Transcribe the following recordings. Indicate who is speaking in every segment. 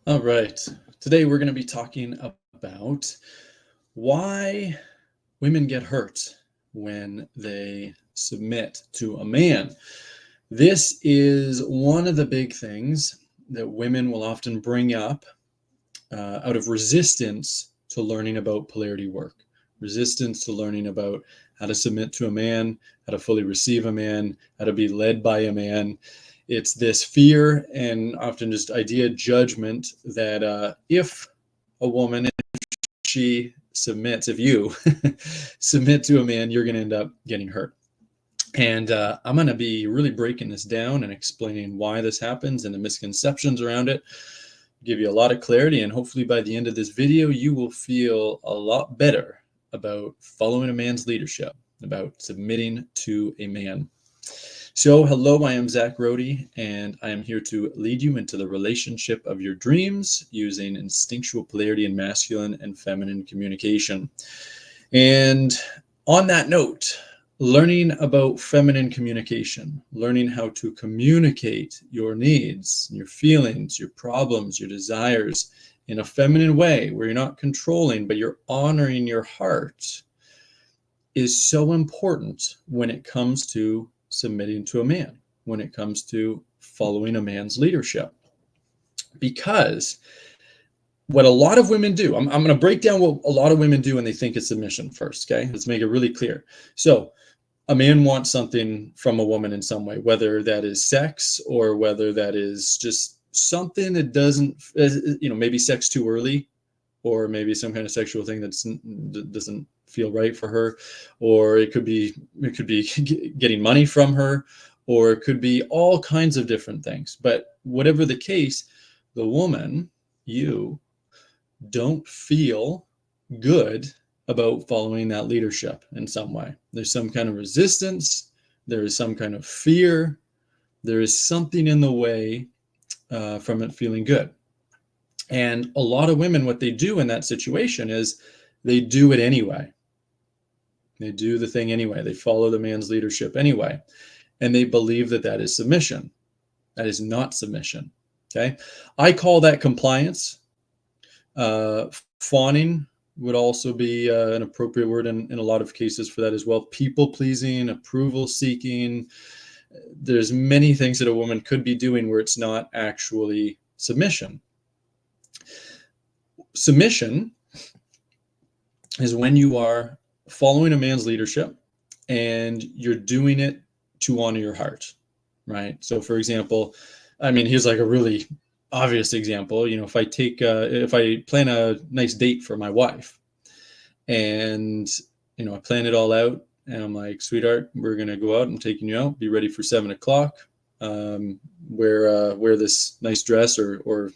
Speaker 1: All right. Today we're going to be talking about why women get hurt when they submit to a man. This is one of the big things that women will often bring up out of resistance to learning about polarity work, resistance to learning about how to submit to a man, how to fully receive a man, how to be led by a man. It's this fear and often just idea judgment that if a woman, she submits, if you submit to a man, you're going to end up getting hurt. And I'm going to be really breaking this down and explaining why this happens and the misconceptions around it, give you a lot of clarity, and hopefully by the end of this video, you will feel a lot better about following a man's leadership, about submitting to a man. So, hello, I am Zach Rohde, and I am here to lead you into the relationship of your dreams using instinctual polarity in masculine and feminine communication. And on that note, learning about feminine communication, learning how to communicate your needs, your feelings, your problems, your desires in a feminine way where you're not controlling, but you're honoring your heart is so important when it comes to submitting to a man, when it comes to following a man's leadership. Because what a lot of women do, I'm going to break down what a lot of women do when they think it's submission first, okay? Let's make it really clear. So a man wants something from a woman in some way, whether that is sex or whether that is just something that doesn't, maybe sex too early, or maybe some kind of sexual thing that doesn't feel right for her, or it could be getting money from her, or it could be all kinds of different things. But whatever the case, the woman, you don't feel good about following that leadership in some way. There's some kind of resistance, there is some kind of fear, there is something in the way from it feeling good. And a lot of women, what they do in that situation is they do it anyway. They do the thing anyway. They follow the man's leadership anyway. And they believe that that is submission. That is not submission. Okay. I call that compliance. Fawning would also be an appropriate word in a lot of cases for that as well. People pleasing, approval seeking. There's many things that a woman could be doing where it's not actually submission. Submission is when you are following a man's leadership and you're doing it to honor your heart, right? So for example, here's like a really obvious example. If I plan a nice date for my wife and, I plan it all out and I'm like, sweetheart, we're going to go out. I'm taking you out. Be ready for 7:00. Wear this nice dress or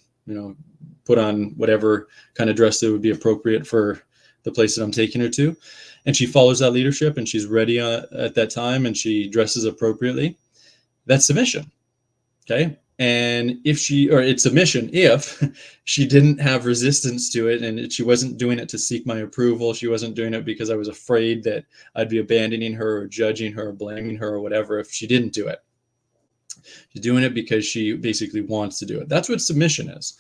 Speaker 1: put on whatever kind of dress that would be appropriate for the place that I'm taking her to. And she follows that leadership and she's ready at that time and she dresses appropriately. That's submission. Okay. And it's submission if she didn't have resistance to it and she wasn't doing it to seek my approval. She wasn't doing it because I was afraid that I'd be abandoning her or judging her or blaming her or whatever if she didn't do it. She's doing it because she basically wants to do it. That's what submission is.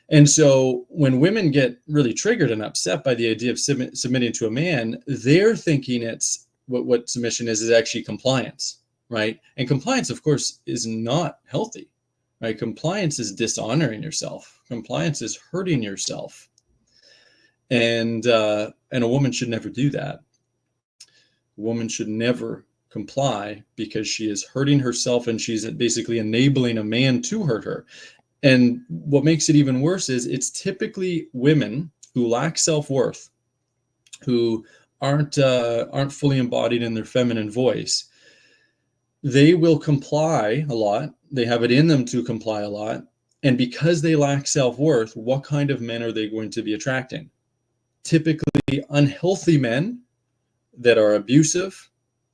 Speaker 1: And so when women get really triggered and upset by the idea of submitting to a man, they're thinking it's what submission is actually compliance, right? And compliance, of course, is not healthy, right? Compliance is dishonoring yourself. Compliance is hurting yourself. And a woman should never do that. A woman should never comply because she is hurting herself and she's basically enabling a man to hurt her. And what makes it even worse is it's typically women who lack self-worth, who aren't fully embodied in their feminine voice. They will comply a lot. They have it in them to comply a lot. And because they lack self-worth, what kind of men are they going to be attracting? Typically unhealthy men that are abusive,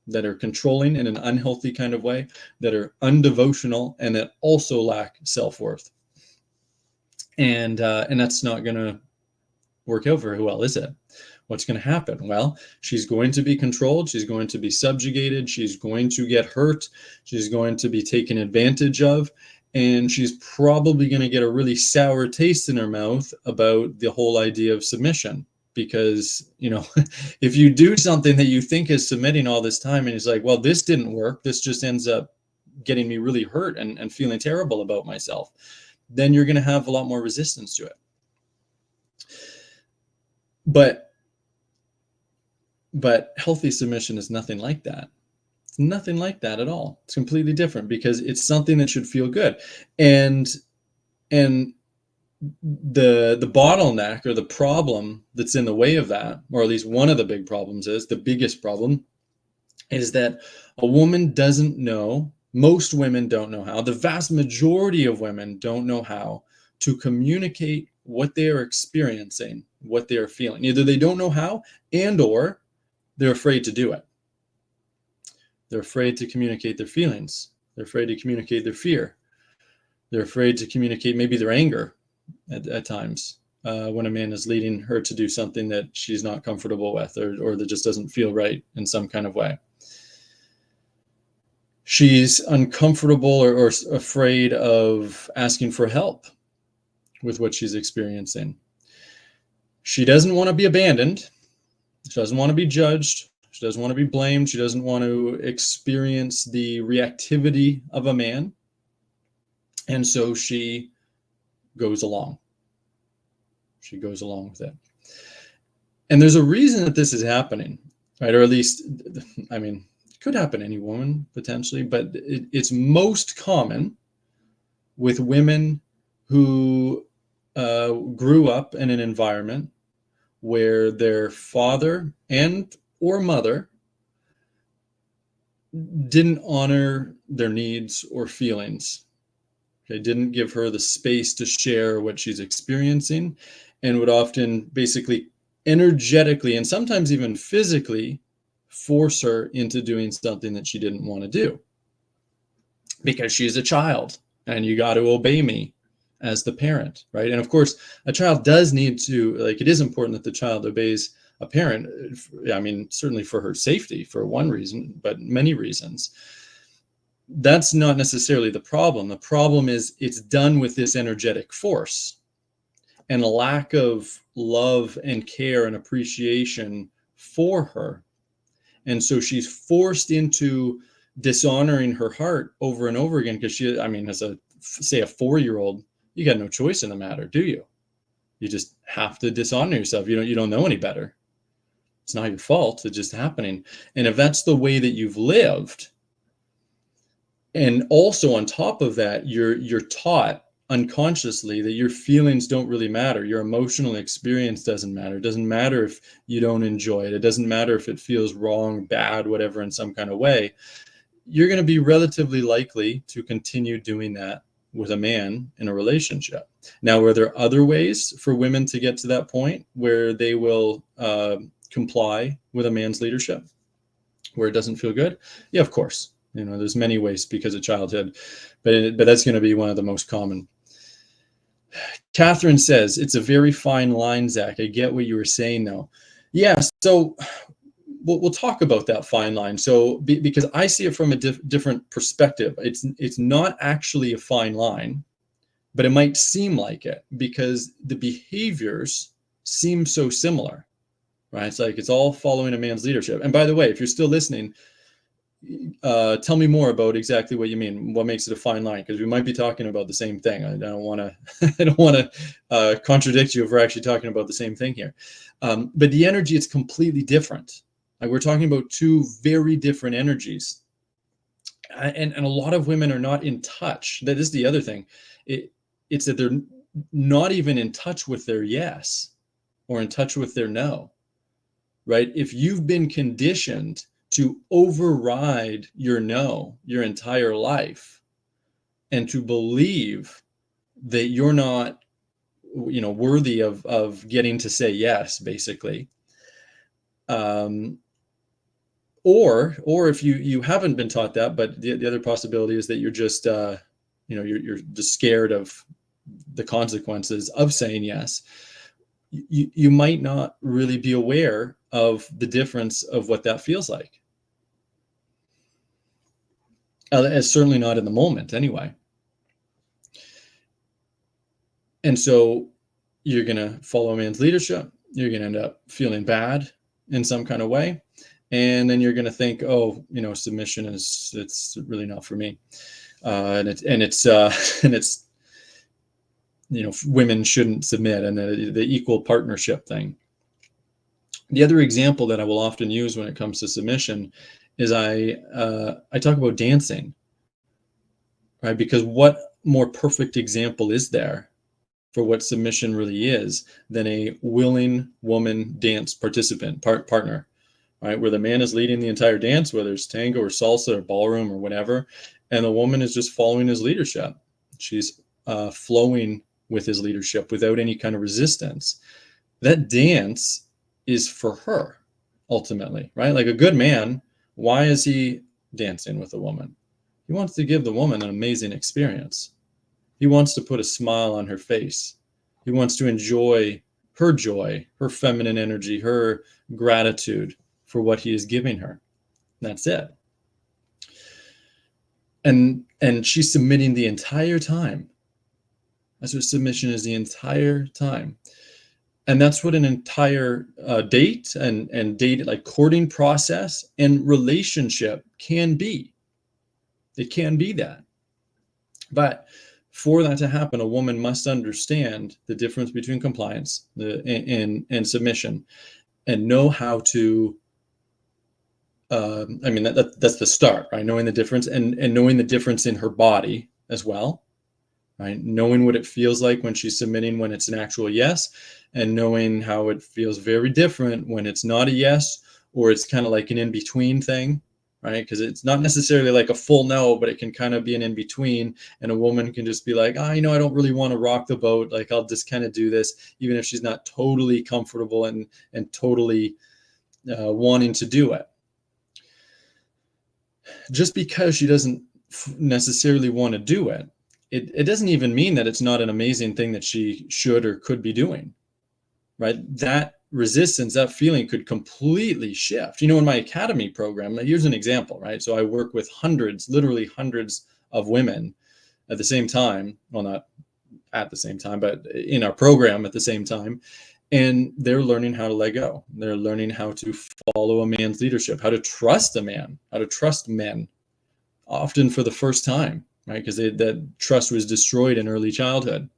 Speaker 1: that are controlling in an unhealthy kind of way, that are undevotional, and that also lack self-worth. And that's not going to work out very well, is it? What's going to happen? Well, she's going to be controlled. She's going to be subjugated. She's going to get hurt. She's going to be taken advantage of. and she's probably going to get a really sour taste in her mouth about the whole idea of submission. Because, if you do something that you think is submitting all this time and it's like, well, this didn't work, this just ends up getting me really hurt and feeling terrible about myself, then you're going to have a lot more resistance to it. But healthy submission is nothing like that. It's nothing like that at all. It's completely different, because it's something that should feel good. And the bottleneck, or the problem that's in the way of that, or at least one of the big problems, is the biggest problem, is that a woman doesn't know, most women don't know how, the vast majority of women don't know how to communicate what they are experiencing, what they are feeling. Either they don't know how, and or they're afraid to do it. They're afraid to communicate their feelings. They're afraid to communicate their fear. They're afraid to communicate maybe their anger at times, when a man is leading her to do something that she's not comfortable with, or that just doesn't feel right in some kind of way. She's uncomfortable or afraid of asking for help with what she's experiencing. She doesn't want to be abandoned. She doesn't want to be judged. She doesn't want to be blamed. She doesn't want to experience the reactivity of a man. And so she goes along. She goes along with it. And there's a reason that this is happening, right? Or at least, I mean, it could happen to any woman potentially, but it's most common with women who grew up in an environment where their father and or mother didn't honor their needs or feelings. Okay, didn't give her the space to share what she's experiencing, and would often basically energetically and sometimes even physically force her into doing something that she didn't want to do, because she's a child and you got to obey me as the parent, right? And of course, a child does need to, like, it is important that the child obeys a parent. I mean, certainly for her safety, for one reason, but many reasons. That's not necessarily the problem. The problem is it's done with this energetic force and a lack of love and care and appreciation for her. And so she's forced into dishonoring her heart over and over again, because she, I mean, as a 4-year-old, you got no choice in the matter, do you? You just have to dishonor yourself. You don't know any better. It's not your fault. It's just happening. And if that's the way that you've lived, and also on top of that, you're taught unconsciously that your feelings don't really matter. Your emotional experience doesn't matter. It doesn't matter if you don't enjoy it. It doesn't matter if it feels wrong, bad, whatever, in some kind of way. You're going to be relatively likely to continue doing that with a man in a relationship. Now, are there other ways for women to get to that point where they will comply with a man's leadership, where it doesn't feel good? Yeah, of course. There's many ways because of childhood, but that's going to be one of the most common. Catherine says, it's a very fine line, Zach. I get what you were saying, though. Yeah, so we'll talk about that fine line. So because I see it from a different perspective. It's not actually a fine line, but it might seem like it because the behaviors seem so similar, right? It's like it's all following a man's leadership. And by the way, if you're still listening, tell me more about exactly what you mean. What makes it a fine line? Because we might be talking about the same thing. I don't want to. I don't want to contradict you if we're actually talking about the same thing here. But the energy is completely different. Like, we're talking about two very different energies, and a lot of women are not in touch. That is the other thing. It's that they're not even in touch with their yes, or in touch with their no. Right? If you've been conditioned to override your no your entire life, and to believe that you're not, worthy of getting to say yes, basically. Or if you haven't been taught that, but the other possibility is that you're just, you're just scared of the consequences of saying yes. You might not really be aware of the difference of what that feels like. It's certainly not in the moment, anyway. And so you're going to follow a man's leadership. You're going to end up feeling bad in some kind of way. And then you're going to think, oh, submission it's really not for me. And it's women shouldn't submit, and the equal partnership thing. The other example that I will often use when it comes to submission is I talk about dancing, right? Because what more perfect example is there for what submission really is than a willing woman dance participant, partner, right? Where the man is leading the entire dance, whether it's tango or salsa or ballroom or whatever, and the woman is just following his leadership. She's flowing with his leadership without any kind of resistance. That dance is for her, ultimately, right? Like a good man, why is he dancing with a woman? He wants to give the woman an amazing experience. He wants to put a smile on her face. He wants to enjoy her joy, her feminine energy, her gratitude for what he is giving her. That's it. And she's submitting the entire time. That's what submission is, the entire time. And that's what an entire date and date, like courting process and relationship can be. It can be that. But for that to happen, a woman must understand the difference between compliance and submission, and know how to. That's the start, right? Knowing the difference and knowing the difference in her body as well, right? Knowing what it feels like when she's submitting, when it's an actual yes, and knowing how it feels very different when it's not a yes, or it's kind of like an in-between thing, right? Because it's not necessarily like a full no, but it can kind of be an in-between, and a woman can just be like, I don't really want to rock the boat. Like, I'll just kind of do this, even if she's not totally comfortable and totally wanting to do it. Just because she doesn't necessarily want to do it, it doesn't even mean that it's not an amazing thing that she should or could be doing, right? That resistance, that feeling could completely shift. In my academy program, here's an example, right? So I work with literally hundreds of women at the same time. Well, not at the same time, but in our program at the same time. And they're learning how to let go. They're learning how to follow a man's leadership, how to trust a man, how to trust men, often for the first time, right? Because that trust was destroyed in early childhood.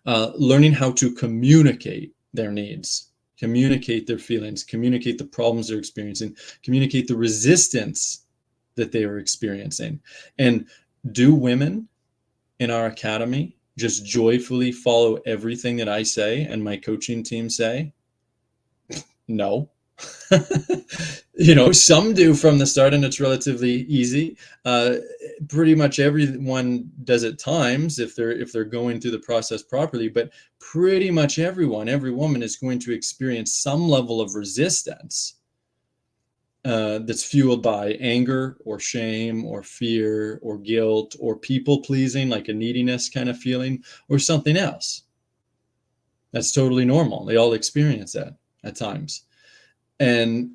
Speaker 1: Learning how to communicate their needs, communicate their feelings, communicate the problems they're experiencing, communicate the resistance that they are experiencing. And do women in our academy just joyfully follow everything that I say and my coaching team say? No. Some do from the start, and it's relatively easy. Pretty much everyone does at times if they're going through the process properly, but pretty much every woman is going to experience some level of resistance that's fueled by anger or shame or fear or guilt or people pleasing, like a neediness kind of feeling, or something else. That's totally normal. They all experience that at times. And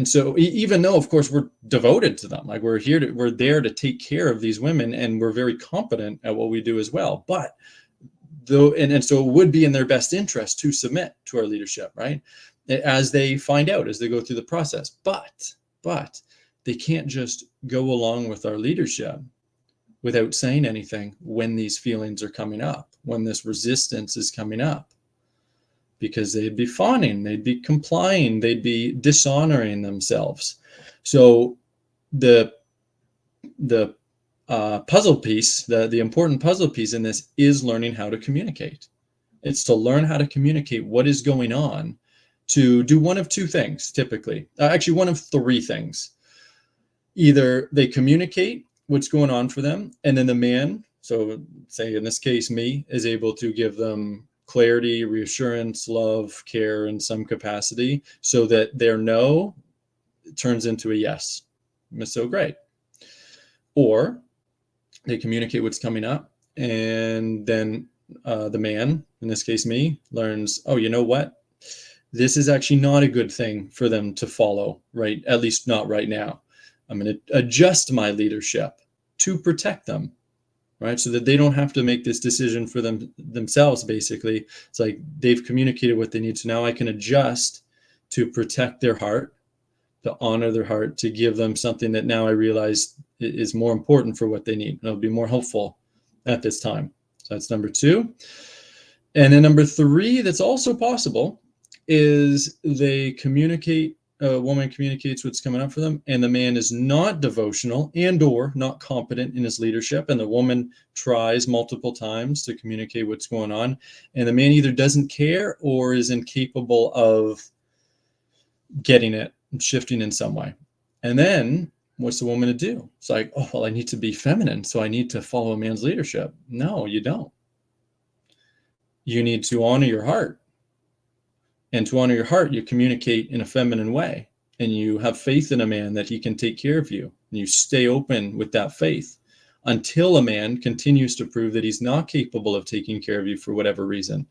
Speaker 1: so even though, of course, we're devoted to them, like we're there to take care of these women, and we're very competent at what we do as well. But though, and so it would be in their best interest to submit to our leadership, right? As they find out, as they go through the process. But they can't just go along with our leadership without saying anything when these feelings are coming up, when this resistance is coming up. Because they'd be fawning, they'd be complying, they'd be dishonoring themselves. So the puzzle piece, the important puzzle piece in this is learning how to communicate. It's to learn how to communicate what is going on, to do one of two things, typically. Actually, one of three things. Either they communicate what's going on for them, and then the man, so say in this case me, is able to give them clarity, reassurance, love, care in some capacity, so that their no turns into a yes. It's so great. Or they communicate what's coming up, and then the man, in this case me, learns, oh, you know what? This is actually not a good thing for them to follow, right? At least not right now. I'm going to adjust my leadership to protect them, right? So that they don't have to make this decision for themselves, basically. It's like they've communicated what they need. So now I can adjust to protect their heart, to honor their heart, to give them something that now I realize is more important for what they need. It'll be more helpful at this time. So that's number 2. And then number 3, that's also possible, is they communicate, a woman communicates what's coming up for them, and the man is not devotional and or not competent in his leadership, and the woman tries multiple times to communicate what's going on, and the man either doesn't care or is incapable of getting it and shifting in some way. And then what's the woman to do? It's like, oh, well, I need to be feminine, so I need to follow a man's leadership. No, you don't. You need to honor your heart. And to honor your heart, you communicate in a feminine way, and you have faith in a man that he can take care of you. And you stay open with that faith until a man continues to prove that he's not capable of taking care of you for whatever reason.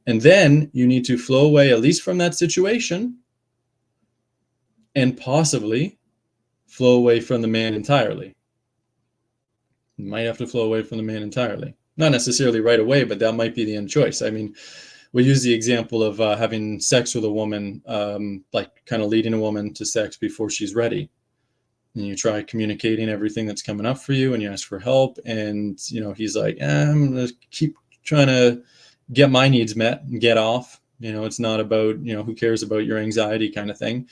Speaker 1: And then you need to flow away, at least from that situation, and possibly flow away from the man entirely. You might have to flow away from the man entirely. Not necessarily right away, but that might be the end choice. I mean, we use the example of having sex with a woman, like kind of leading a woman to sex before she's ready. And you try communicating everything that's coming up for you, and you ask for help. And, he's like, I'm going to keep trying to get my needs met and get off. It's not about, who cares about your anxiety kind of thing.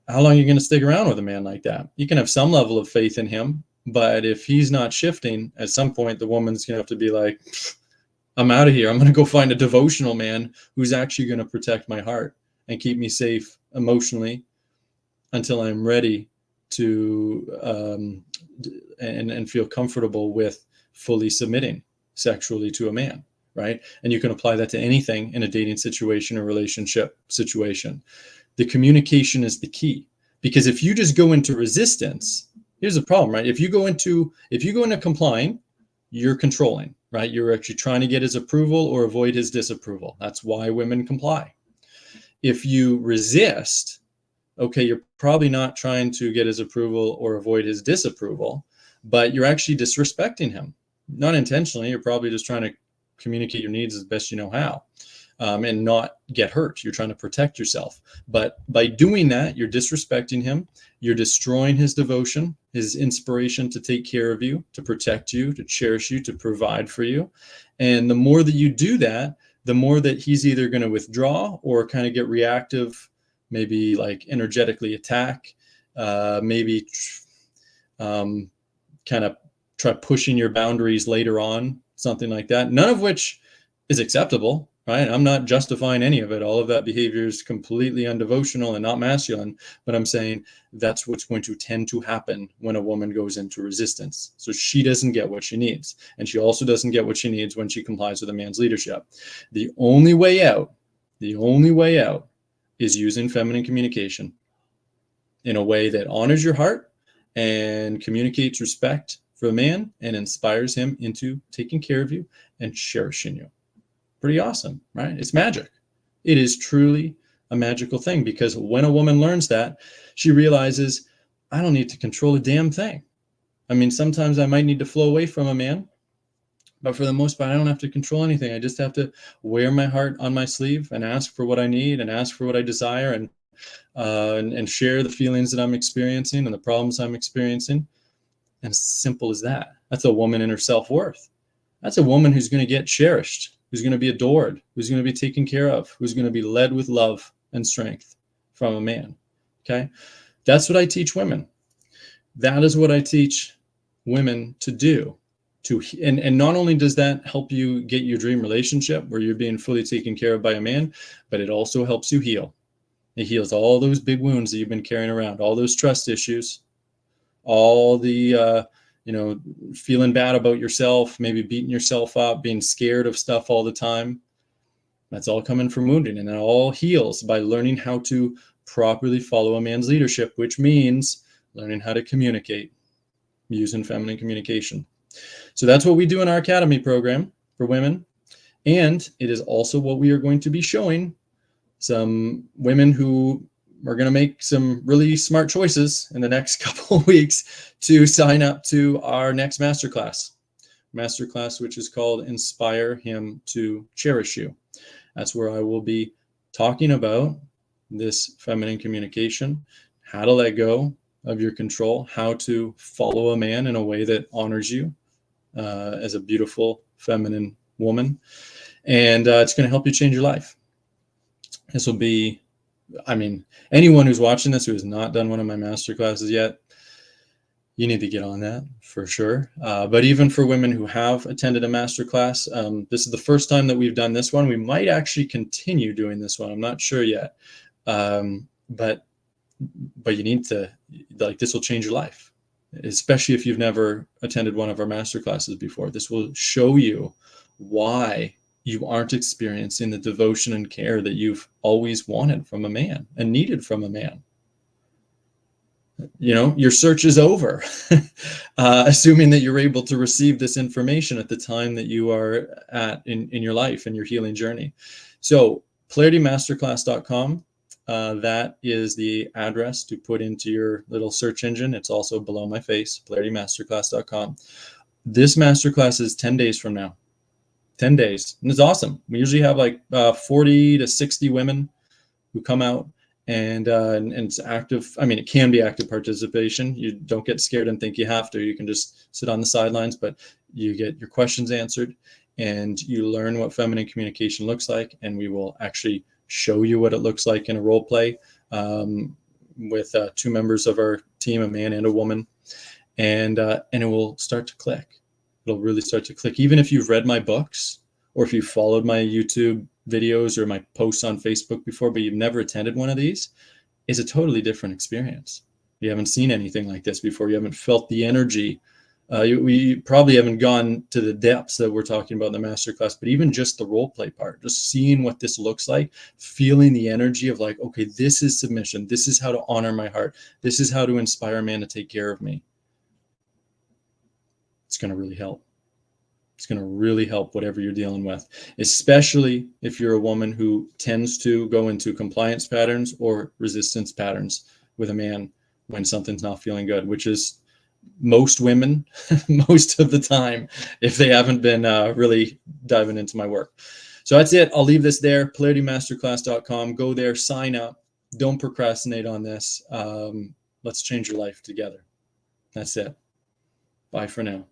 Speaker 1: How long are you going to stick around with a man like that? You can have some level of faith in him, but if he's not shifting, at some point, the woman's going to have to be like, I'm out of here. I'm going to go find a devotional man who's actually going to protect my heart and keep me safe emotionally until I'm ready to and feel comfortable with fully submitting sexually to a man, right? And you can apply that to anything in a dating situation or relationship situation. The communication is the key, because if you just go into resistance, here's the problem, right? If you go into complying, you're controlling, right? You're actually trying to get his approval or avoid his disapproval. That's why women comply. If you resist, okay, you're probably not trying to get his approval or avoid his disapproval, but you're actually disrespecting him. Not intentionally, you're probably just trying to communicate your needs as best you know how, and not get hurt. You're trying to protect yourself. But by doing that, you're disrespecting him. You're destroying his devotion, his inspiration to take care of you, to protect you, to cherish you, to provide for you. And the more that you do that, the more that he's either going to withdraw or kind of get reactive, maybe like energetically attack, maybe kind of try pushing your boundaries later on, something like that. None of which is acceptable, right? I'm not justifying any of it. All of that behavior is completely undevotional and not masculine, but I'm saying that's what's going to tend to happen when a woman goes into resistance. So she doesn't get what she needs. And she also doesn't get what she needs when she complies with a man's leadership. The only way out is using feminine communication in a way that honors your heart and communicates respect for a man and inspires him into taking care of you and cherishing you. Pretty awesome, right? It's magic. It is truly a magical thing, because when a woman learns that, she realizes, I don't need to control a damn thing. I mean, sometimes I might need to flow away from a man, but for the most part, I don't have to control anything. I just have to wear my heart on my sleeve and ask for what I need and ask for what I desire, and share the feelings that I'm experiencing and the problems I'm experiencing. And it's simple as that. That's a woman in her self-worth. That's a woman who's going to get cherished, who's going to be adored, who's going to be taken care of, who's going to be led with love and strength from a man. Okay? That's what I teach women. That is what I teach women to do. And not only does that help you get your dream relationship where you're being fully taken care of by a man, but it also helps you heal. It heals all those big wounds that you've been carrying around, all those trust issues, all the feeling bad about yourself, maybe beating yourself up, being scared of stuff all the time. That's all coming from wounding, and it all heals by learning how to properly follow a man's leadership, which means learning how to communicate using feminine communication. So that's what we do in our academy program for women. And it is also what we are going to be showing some women who are going to make some really smart choices in the next couple of weeks to sign up to our next masterclass, masterclass, which is called Inspire Him to Cherish You. That's where I will be talking about this feminine communication, how to let go of your control, how to follow a man in a way that honors you as a beautiful feminine woman. And it's going to help you change your life. This will be, I mean, anyone who's watching this who has not done one of my master classes yet, you need to get on that for sure. But even for women who have attended a master class, this is the first time that we've done this one. We might actually continue doing this one. I'm not sure yet. But you need to, like, this will change your life, especially if you've never attended one of our master classes before. This will show you why you aren't experiencing the devotion and care that you've always wanted from a man and needed from a man. You know, your search is over, assuming that you're able to receive this information at the time that you are at in your life and your healing journey. So claritymasterclass.com, that is the address to put into your little search engine. It's also below my face, claritymasterclass.com. This masterclass is 10 days from now. 10 days. And it's awesome. We usually have like 40 to 60 women who come out, and it's active. I mean, it can be active participation. You don't get scared and think you have to. You can just sit on the sidelines, but you get your questions answered and you learn what feminine communication looks like. And we will actually show you what it looks like in a role play with two members of our team, a man and a woman, and it will start to click. It'll really start to click. Even if you've read my books or if you've followed my YouTube videos or my posts on Facebook before, but you've never attended one of these, it's a totally different experience. You haven't seen anything like this before. You haven't felt the energy. We probably haven't gone to the depths that we're talking about in the masterclass, but even just the role play part, just seeing what this looks like, feeling the energy of like, okay, this is submission. This is how to honor my heart. This is how to inspire a man to take care of me. It's going to really help. It's going to really help whatever you're dealing with, especially if you're a woman who tends to go into compliance patterns or resistance patterns with a man when something's not feeling good, which is most women most of the time if they haven't been really diving into my work. So that's it. I'll leave this there. claritymasterclass.com. Go there, sign up. Don't procrastinate on this. Let's change your life together. That's it. Bye for now.